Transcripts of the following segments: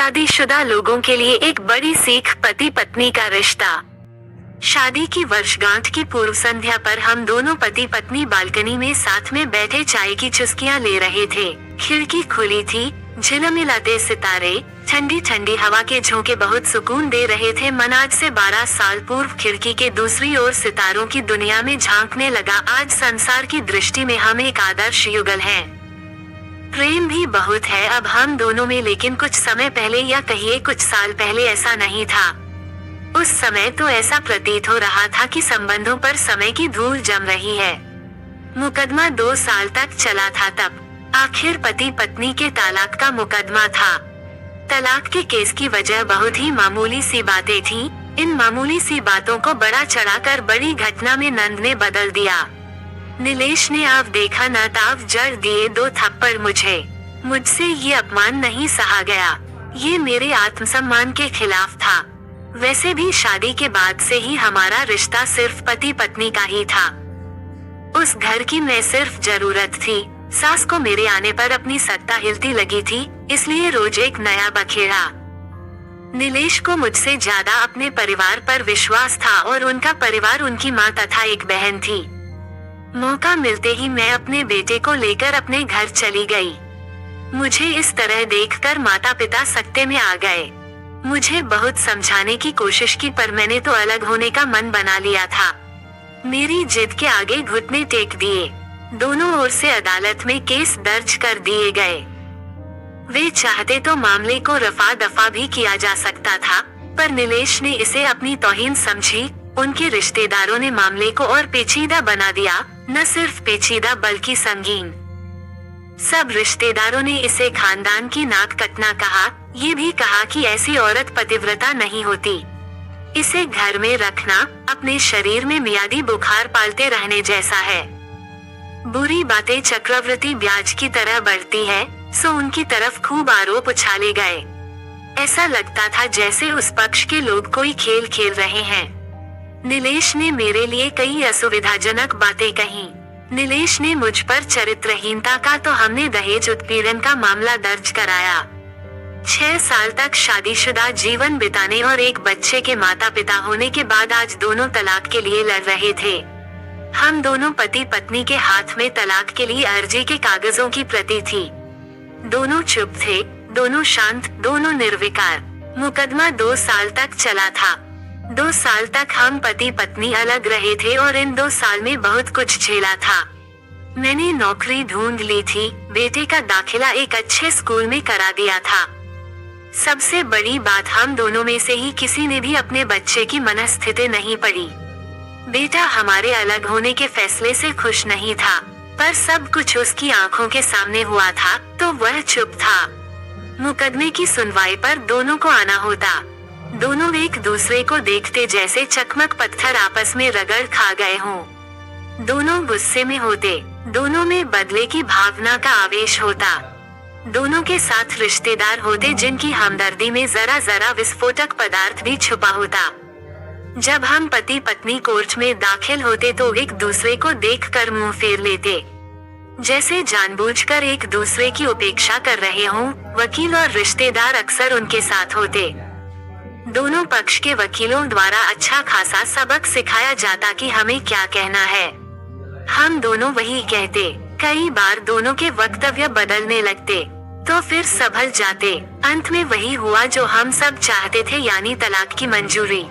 शादीशुदा लोगों के लिए एक बड़ी सीख, पति पत्नी का रिश्ता। शादी की वर्षगांठ की पूर्व संध्या पर हम दोनों पति पत्नी बालकनी में साथ में बैठे चाय की चुस्कियां ले रहे थे। खिड़की खुली थी, झिलमिलाते सितारे, ठंडी ठंडी हवा के झोंके बहुत सुकून दे रहे थे। मन आज से 12 साल पूर्व खिड़की के दूसरी ओर सितारों की दुनिया में झांकने लगा। आज संसार की दृष्टि में हम एक आदर्श युगल हैं। प्रेम भी बहुत है अब हम दोनों में, लेकिन कुछ समय पहले या कहिए कुछ साल पहले ऐसा नहीं था। उस समय तो ऐसा प्रतीत हो रहा था कि संबंधों पर समय की धूल जम रही है। मुकदमा 2 साल तक चला था। तब आखिर पति पत्नी के तलाक का मुकदमा था। तलाक के केस की वजह बहुत ही मामूली सी बातें थीं। इन मामूली सी बातों को बड़ा चढ़ाकर बड़ी घटना में नंद ने बदल दिया। नीलेश ने आव देखा न ताव जड़ दिए 2 थप्पड़ मुझसे ये अपमान नहीं सहा गया। ये मेरे आत्मसम्मान के खिलाफ था। वैसे भी शादी के बाद से ही हमारा रिश्ता सिर्फ पति पत्नी का ही था। उस घर की मैं सिर्फ जरूरत थी। सास को मेरे आने पर अपनी सत्ता हिलती लगी थी, इसलिए रोज एक नया बखेड़ा। नीलेश को मुझसे ज्यादा अपने परिवार पर विश्वास था और उनका परिवार उनकी माँ तथा एक बहन थी। मौका मिलते ही मैं अपने बेटे को लेकर अपने घर चली गई। मुझे इस तरह देखकर माता पिता सकते में आ गए। मुझे बहुत समझाने की कोशिश की, पर मैंने तो अलग होने का मन बना लिया था। मेरी जिद के आगे घुटने टेक दिए। दोनों ओर से अदालत में केस दर्ज कर दिए गए। वे चाहते तो मामले को रफा दफा भी किया जा सकता था, पर नीलेश ने इसे अपनी तौहीन समझी। उनके रिश्तेदारों ने मामले को और पेचीदा बना दिया, न सिर्फ पेचीदा बल्कि संगीन। सब रिश्तेदारों ने इसे खानदान की नाक कटना कहा। ये भी कहा कि ऐसी औरत पतिव्रता नहीं होती। इसे घर में रखना अपने शरीर में मियादी बुखार पालते रहने जैसा है। बुरी बातें चक्रवृद्धि ब्याज की तरह बढ़ती है, सो उनकी तरफ खूब आरोप उछाले गए। ऐसा लगता था जैसे उस पक्ष के लोग कोई खेल खेल रहे हैं। नीलेश ने मेरे लिए कई असुविधाजनक बातें कही। नीलेश ने मुझ पर चरित्रहीनता का तो हमने दहेज उत्पीड़न का मामला दर्ज कराया। 6 साल तक शादीशुदा जीवन बिताने और एक बच्चे के माता पिता होने के बाद आज दोनों तलाक के लिए लड़ रहे थे। हम दोनों पति पत्नी के हाथ में तलाक के लिए अर्जी के कागजों की प्रति थी। दोनों चुप थे, दोनों शांत, दोनों निर्विकार। मुकदमा 2 साल तक चला था। 2 साल तक हम पति पत्नी अलग रहे थे और इन 2 साल में बहुत कुछ झेला था। मैंने नौकरी ढूंढ ली थी, बेटे का दाखिला एक अच्छे स्कूल में करा दिया था। सबसे बड़ी बात, हम दोनों में से ही किसी ने भी अपने बच्चे की मनस्थिति नहीं पड़ी। बेटा हमारे अलग होने के फैसले से खुश नहीं था, पर सब कुछ उसकी आंखों के सामने हुआ था तो वह चुप था। मुकदमे की सुनवाई पर दोनों को आना होता। दोनों एक दूसरे को देखते जैसे चकमक पत्थर आपस में रगड़ खा गए हों। दोनों गुस्से में होते, दोनों में बदले की भावना का आवेश होता। दोनों के साथ रिश्तेदार होते जिनकी हमदर्दी में जरा जरा विस्फोटक पदार्थ भी छुपा होता। जब हम पति पत्नी कोर्ट में दाखिल होते तो एक दूसरे को देखकर मुंह फेर लेते, जैसे जानबूझकर एक दूसरे की उपेक्षा कर रहे हों। वकील और रिश्तेदार अक्सर उनके साथ होते। दोनों पक्ष के वकीलों द्वारा अच्छा खासा सबक सिखाया जाता कि हमें क्या कहना है। हम दोनों वही कहते। कई बार दोनों के वक्तव्य बदलने लगते तो फिर संभल जाते। अंत में वही हुआ जो हम सब चाहते थे, यानी तलाक की मंजूरी।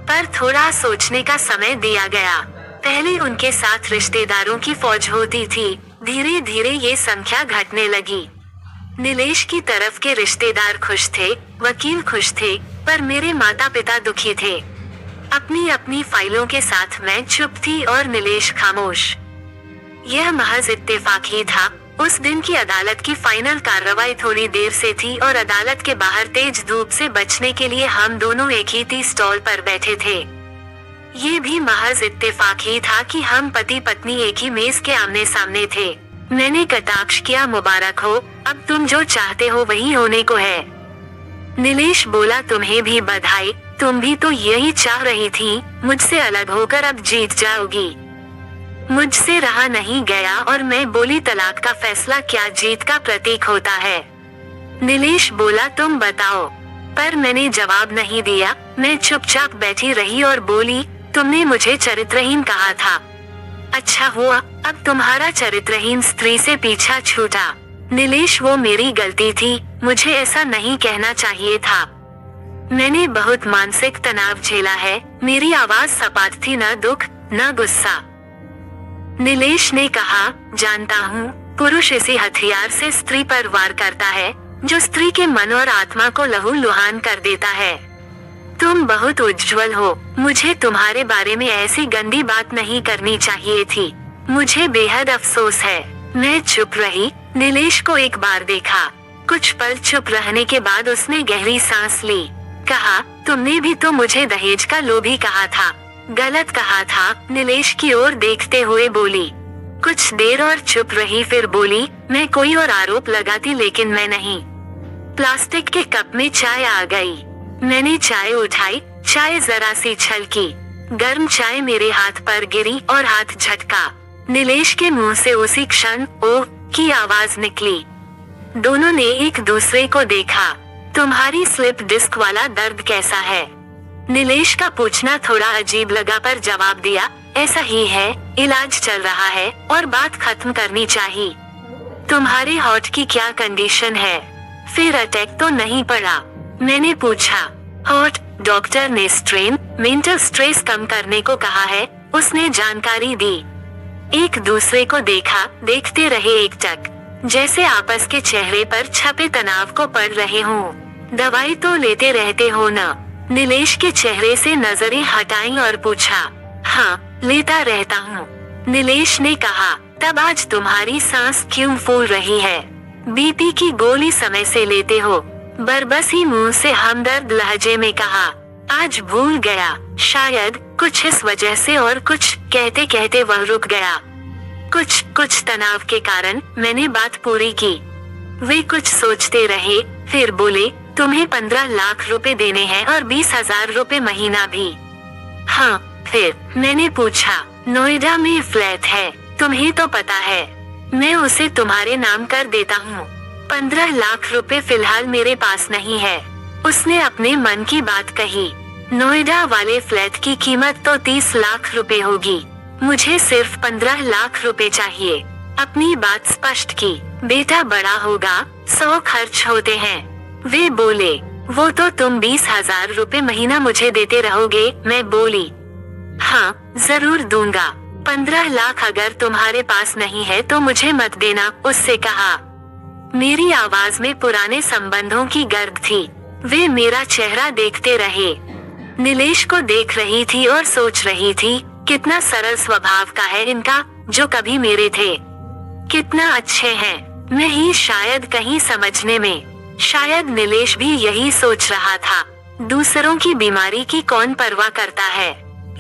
पर थोड़ा सोचने का समय दिया गया। पहले उनके साथ रिश्तेदारों की फौज होती थी, धीरे धीरे ये संख्या घटने लगी। नीलेश की तरफ के रिश्तेदार खुश थे, वकील खुश थे, पर मेरे माता पिता दुखी थे। अपनी अपनी फाइलों के साथ मैं चुप थी और नीलेश खामोश। यह महज इत्तेफाक ही था। उस दिन की अदालत की फाइनल कार्रवाई थोड़ी देर से थी और अदालत के बाहर तेज धूप से बचने के लिए हम दोनों एक ही टी स्टॉल पर बैठे थे। ये भी महज इत्तेफाक ही था कि हम पति पत्नी एक ही मेज के आमने सामने थे। मैंने कटाक्ष किया, मुबारक हो, अब तुम जो चाहते हो वही होने को है। नीलेश बोला, तुम्हें भी बधाई, तुम भी तो यही चाह रही थी, मुझसे अलग होकर अब जीत जाओगी। मुझसे रहा नहीं गया और मैं बोली, तलाक का फैसला क्या जीत का प्रतीक होता है? नीलेश बोला तुम बताओ, पर मैंने जवाब नहीं दिया। मैं चुपचाप बैठी रही और बोली, तुमने मुझे चरित्रहीन कहा था। अच्छा हुआ अब तुम्हारा चरित्रहीन स्त्री से पीछा छूटा। नीलेश वो मेरी गलती थी, मुझे ऐसा नहीं कहना चाहिए था। मैंने बहुत मानसिक तनाव झेला है। मेरी आवाज सपाट थी, न दुख न गुस्सा। नीलेश ने कहा, जानता हूँ, पुरुष इसी हथियार से स्त्री पर वार करता है जो स्त्री के मन और आत्मा को लहूलुहान कर देता है। तुम बहुत उज्जवल हो, मुझे तुम्हारे बारे में ऐसी गंदी बात नहीं करनी चाहिए थी। मुझे बेहद अफसोस है। मैं चुप रही। नीलेश को एक बार देखा। कुछ पल चुप रहने के बाद उसने गहरी सांस ली। कहा, तुमने भी तो मुझे दहेज का लोभी कहा था। गलत कहा था। नीलेश की ओर देखते हुए बोली। कुछ देर और चुप रही, फिर बोली, मैं कोई और आरोप लगाती लेकिन मैं नहीं। प्लास्टिक के कप में चाय आ गई। मैंने चाय उठाई। चाय जरा सी छलकी। गर्म चाय मेरे हाथ पर गिरी और हाथ झटका। नीलेश के मुंह से उसी क्षण ओह की आवाज निकली। दोनों ने एक दूसरे को देखा। तुम्हारी स्लिप डिस्क वाला दर्द कैसा है? नीलेश का पूछना थोड़ा अजीब लगा पर जवाब दिया, ऐसा ही है, इलाज चल रहा है और बात खत्म करनी चाहिए। तुम्हारे हार्ट की क्या कंडीशन है? फिर अटैक तो नहीं पड़ा? मैंने पूछा। हार्ट, डॉक्टर ने स्ट्रेन, मेंटल स्ट्रेस कम करने को कहा है, उसने जानकारी दी। एक दूसरे को देखा, देखते रहे एकटक, जैसे आपस के चेहरे पर छपे तनाव को पढ़ रहे हों। दवाई तो लेते रहते हो न? नीलेश के चेहरे से नजरें हटाई और पूछा। हाँ, लेता रहता हूँ, नीलेश ने कहा। तब आज तुम्हारी सांस क्यों फूल रही है? बीपी की गोली समय से लेते हो? बरबसी मुंह से हमदर्द लहजे में कहा। आज भूल गया, शायद कुछ इस वजह से, और कुछ कहते कहते वह रुक गया। कुछ तनाव के कारण। मैंने बात पूरी की। वे कुछ सोचते रहे, फिर बोले, तुम्हें 15 लाख रुपए देने हैं और 20,000 रुपए महीना भी। हाँ, फिर मैंने पूछा। नोएडा में फ्लैट है, तुम्हें तो पता है। मैं उसे तुम्हारे नाम कर देता हूँ। 15 लाख रुपए फिलहाल मेरे पास नहीं है। उसने अपने मन की बात कही। नोएडा वाले फ्लैट की कीमत तो 30 लाख रुपए होगी। मुझे सिर्फ 15 लाख रुपए चाहिए। अपनी बात स्पष्ट की। बेटा बड़ा होगा, 100 खर्च होते हैं। वे बोले, वो तो तुम 20,000 रुपए महीना मुझे देते रहोगे? मैं बोली, हाँ जरूर दूंगा। 15 लाख अगर तुम्हारे पास नहीं है तो मुझे मत देना, उससे कहा। मेरी आवाज में पुराने संबंधों की गर्द थी। वे मेरा चेहरा देखते रहे। नीलेश को देख रही थी और सोच रही थी, कितना सरल स्वभाव का है इनका, जो कभी मेरे थे। कितना अच्छे हैं। मैं ही शायद कहीं समझने में। शायद नीलेश भी यही सोच रहा था। दूसरों की बीमारी की कौन परवाह करता है?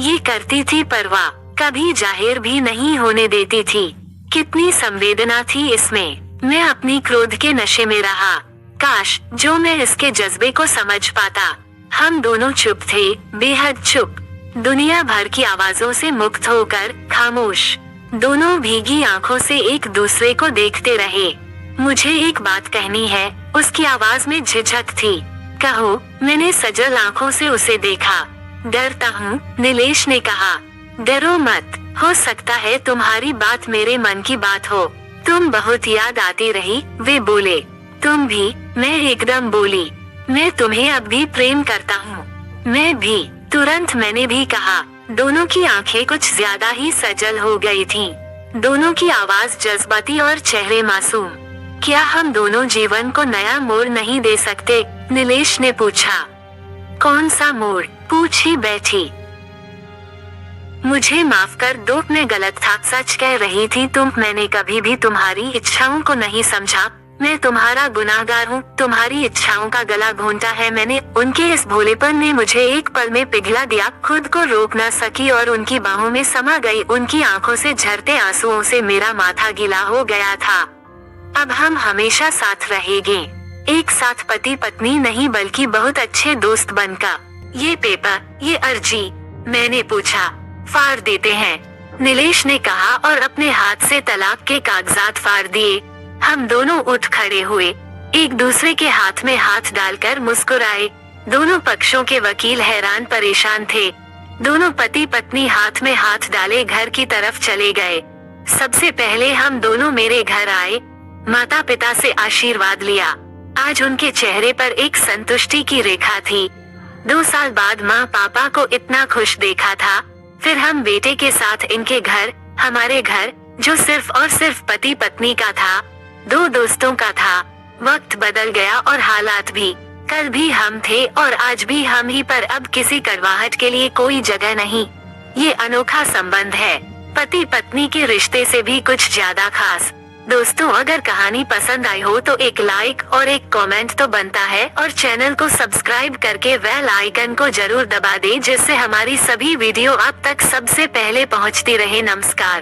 ये करती थी परवाह, कभी जाहिर भी नहीं होने देती थी। कितनी संवेदना थी इसमें। मैं अपनी क्रोध के नशे में रहा। काश जो मैं इसके जज्बे को समझ पाता। हम दोनों चुप थे, बेहद चुप। दुनिया भर की आवाजों से मुक्त होकर खामोश। दोनों भीगी आंखों से एक दूसरे को देखते रहे। मुझे एक बात कहनी है, उसकी आवाज में झिझक थी। कहो, मैंने सजल आंखों से उसे देखा। डरता हूँ, नीलेश ने कहा। डरो मत, हो सकता है तुम्हारी बात मेरे मन की बात हो। तुम बहुत याद आती रही, वे बोले। तुम भी? मैं एकदम बोली, मैं तुम्हें अब भी प्रेम करता हूँ। मैं भी, तुरंत मैंने भी कहा। दोनों की आंखें कुछ ज्यादा ही सजल हो गई थीं। दोनों की आवाज जज्बाती और चेहरे मासूम। क्या हम दोनों जीवन को नया मोड़ नहीं दे सकते? नीलेश ने पूछा। कौन सा मोड़? पूछी बैठी। मुझे माफ कर दो, मैं गलत था, सच कह रही थी तुम। मैंने कभी भी तुम्हारी इच्छाओं को नहीं समझा। मैं तुम्हारा गुनाहगार हूँ। तुम्हारी इच्छाओं का गला घोंटा है मैंने। उनके इस भोलेपन ने मुझे एक पल में पिघला दिया। खुद को रोक न सकी और उनकी बाहों में समा गई। उनकी आंखों से झरते आंसुओं से मेरा माथा गीला हो गया था। अब हम हमेशा साथ रहेंगे, एक साथ पति पत्नी नहीं बल्कि बहुत अच्छे दोस्त बनकर। ये पेपर, ये अर्जी? मैंने पूछा। फाड़ देते हैं, नीलेश ने कहा और अपने हाथ से तलाक के कागजात फाड़ दिए। हम दोनों उठ खड़े हुए। एक दूसरे के हाथ में हाथ डालकर मुस्कुराए। दोनों पक्षों के वकील हैरान परेशान थे। दोनों पति पत्नी हाथ में हाथ डाले घर की तरफ चले गए। सबसे पहले हम दोनों मेरे घर आए, माता पिता से आशीर्वाद लिया। आज उनके चेहरे पर एक संतुष्टि की रेखा थी। 2 साल बाद माँ पापा को इतना खुश देखा था। फिर हम बेटे के साथ इनके घर, हमारे घर, जो सिर्फ और सिर्फ पति पत्नी का था, 2 दोस्तों का था। वक्त बदल गया और हालात भी। कल भी हम थे और आज भी हम ही, पर अब किसी कड़वाहट के लिए कोई जगह नहीं। ये अनोखा संबंध है, पति पत्नी के रिश्ते से भी कुछ ज्यादा खास। दोस्तों, अगर कहानी पसंद आई हो तो एक लाइक और एक कमेंट तो बनता है, और चैनल को सब्सक्राइब करके बेल आइकन को जरूर दबा दें, जिससे हमारी सभी वीडियो आप तक सबसे पहले पहुंचती रहे। नमस्कार।